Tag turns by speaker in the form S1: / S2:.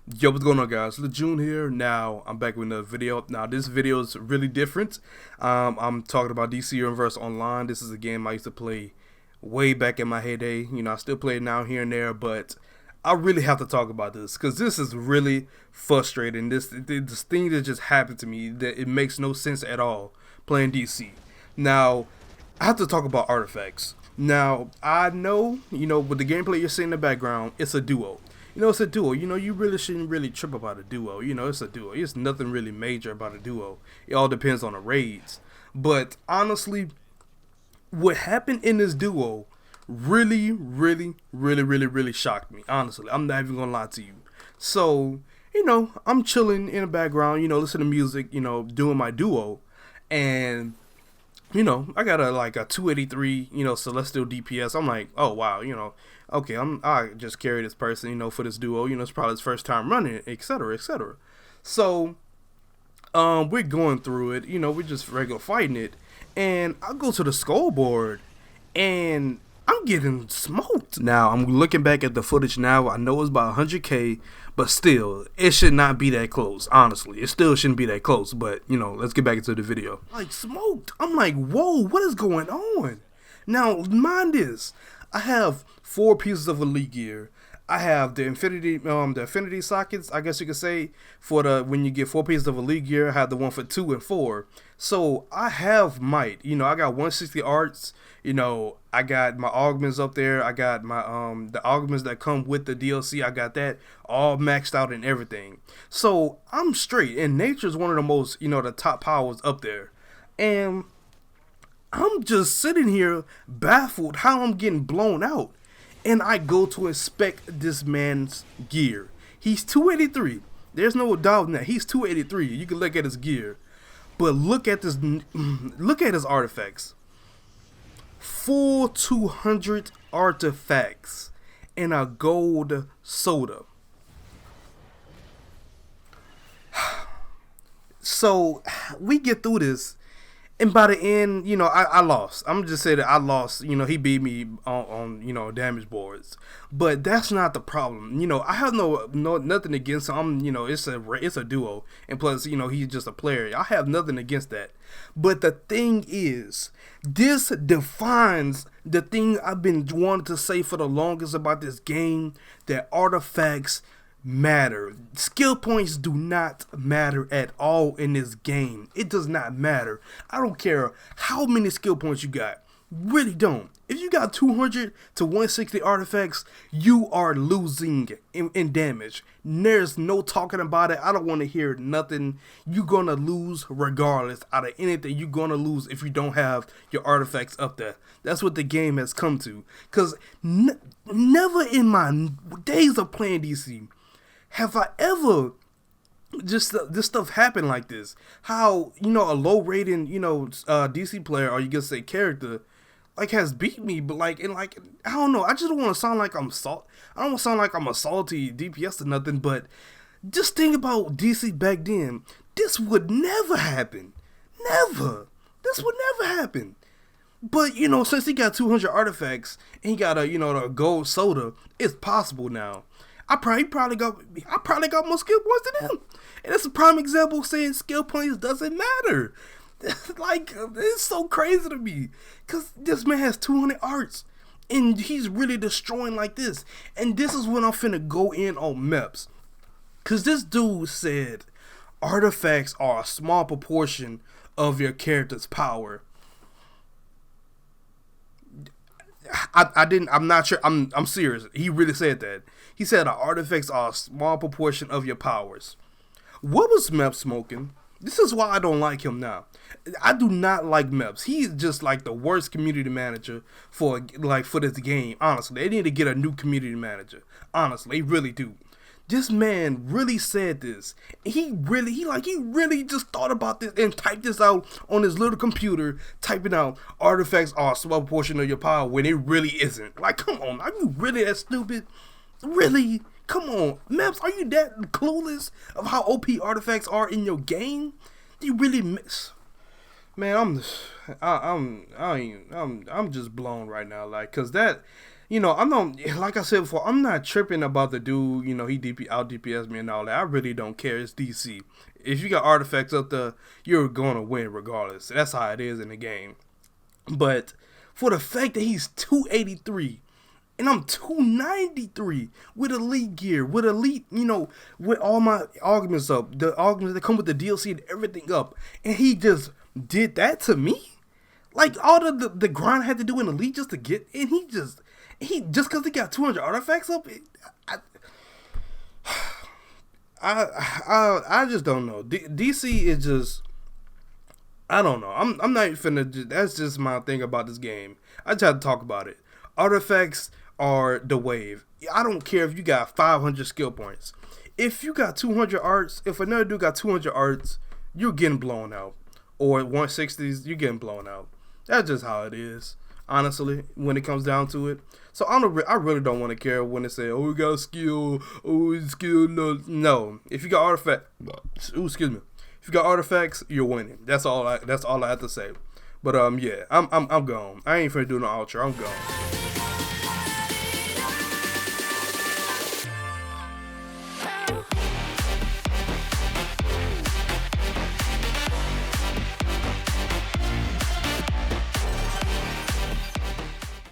S1: Yo, what's going on, guys? June here. Now, I'm back with another video. Now, this video is really different. I'm talking about DCUO Online. This is a game I used to play way back in my heyday. You know, I still play it now here and there, but I really have to talk about this because this is really frustrating. This thing that just happened to me, that it makes no sense at all playing DC. Now, I have to talk about artifacts. Now, I know, with the gameplay you're seeing in the background, it's a duo. It's a duo. You really shouldn't really trip about a duo. It's a duo. It's nothing really major about a duo. It all depends on the raids. But honestly, what happened in this duo really shocked me. Honestly, I'm not even gonna lie to you. So, I'm chilling in the background, listening to music, doing my duo, and I got a 283, celestial DPS. I'm like, oh wow, okay, I just carry this person, for this duo. It's probably his first time running it, etc., etc. So, we're going through it. We're just regular fighting it, and I go to the scoreboard, and I'm getting smoked. Now, I'm looking back at the footage now. I know it's about 100K, but still, it should not be that close, honestly. It still shouldn't be that close, but, let's get back into the video. Like, smoked. I'm like, whoa, what is going on? Now, mind this. I have 4 pieces of elite gear. I have the affinity sockets, I guess you could say, for when you get 4 pieces of elite gear. I have the one for 2 and 4. So I have might. I got 160 arts. I got my augments up there. I got my the augments that come with the DLC. I got that all maxed out and everything. So I'm straight. And nature's one of the most, the top powers up there. And I'm just sitting here baffled how I'm getting blown out. And I go to inspect this man's gear. He's 283. There's no doubt in that. He's 283. You can look at his gear. But look at this. Look at his artifacts. Full 200 artifacts and a gold soda. So we get through this. And by the end, I lost. I'm just saying that I lost. He beat me on damage boards. But that's not the problem. I have no nothing against him. It's a duo. And plus, he's just a player. I have nothing against that. But the thing is, this defines the thing I've been wanting to say for the longest about this game, that artifacts matter. Skill points do not matter at all in this game. It does not matter. I don't care how many skill points you got. Really don't. If you got 200 to 160 artifacts, you are losing in damage. There's no talking about it. I don't want to hear nothing. You're going to lose regardless. Out of anything, you're going to lose if you don't have your artifacts up there. That's what the game has come to. Because never in my days of playing DC have I ever just this stuff happen like this. How, a low rating, DC player, or you can say character, has beat me, but I don't know. I just don't want to sound like I don't want to sound like I'm a salty DPS or nothing, but just think about DC back then. This would never happen. Never. This would never happen. But, since he got 200 artifacts and he got a gold soda, it's possible now. I probably got more skill points than him. And that's a prime example of saying skill points doesn't matter. It's so crazy to me. Because this man has 200 arts. And he's really destroying like this. And this is when I'm finna go in on MEPs. Because this dude said artifacts are a small proportion of your character's power. I'm not sure. I'm serious. He really said that. He said artifacts are a small proportion of your powers. What was Mep smoking? This is why I don't like him now. I do not like Meps. He's just the worst community manager for this game. Honestly, they need to get a new community manager. Honestly, they really do. This man really said this. He really just thought about this and typed this out on his little computer, typing out artifacts are a small portion of your power when it really isn't. Come on, are you really that stupid? Really? Come on, Maps, are you that clueless of how OP artifacts are in your game? Do you really miss? Man, I'm just blown right now, cause that I'm not, like I said before, I'm not tripping about the dude. He out DPS me and all that. I really don't care. It's DC. If you got artifacts up there, you're gonna win regardless. That's how it is in the game. But for the fact that he's 283 and I'm 293 with elite gear, with elite, with all my augments up, the augments that come with the DLC and everything up, and he just did that to me? Like, all the grind I had to do in elite just to get, and he just because he got 200 artifacts up, I just don't know. DC is just, I don't know. I'm not even finna. That's just my thing about this game. I just have to talk about it. Artifacts are the wave. I don't care if you got 500 skill points. If you got 200 arts, if another dude got 200 arts, you're getting blown out. Or 160s, you're getting blown out. That's just how it is, honestly, when it comes down to it. So I really don't want to care when they say, "Oh, we got skill. Oh, we skill." No. If you got if you got artifacts, you're winning. That's all I have to say. But yeah, I'm gone. I ain't finna do no outro. I'm gone.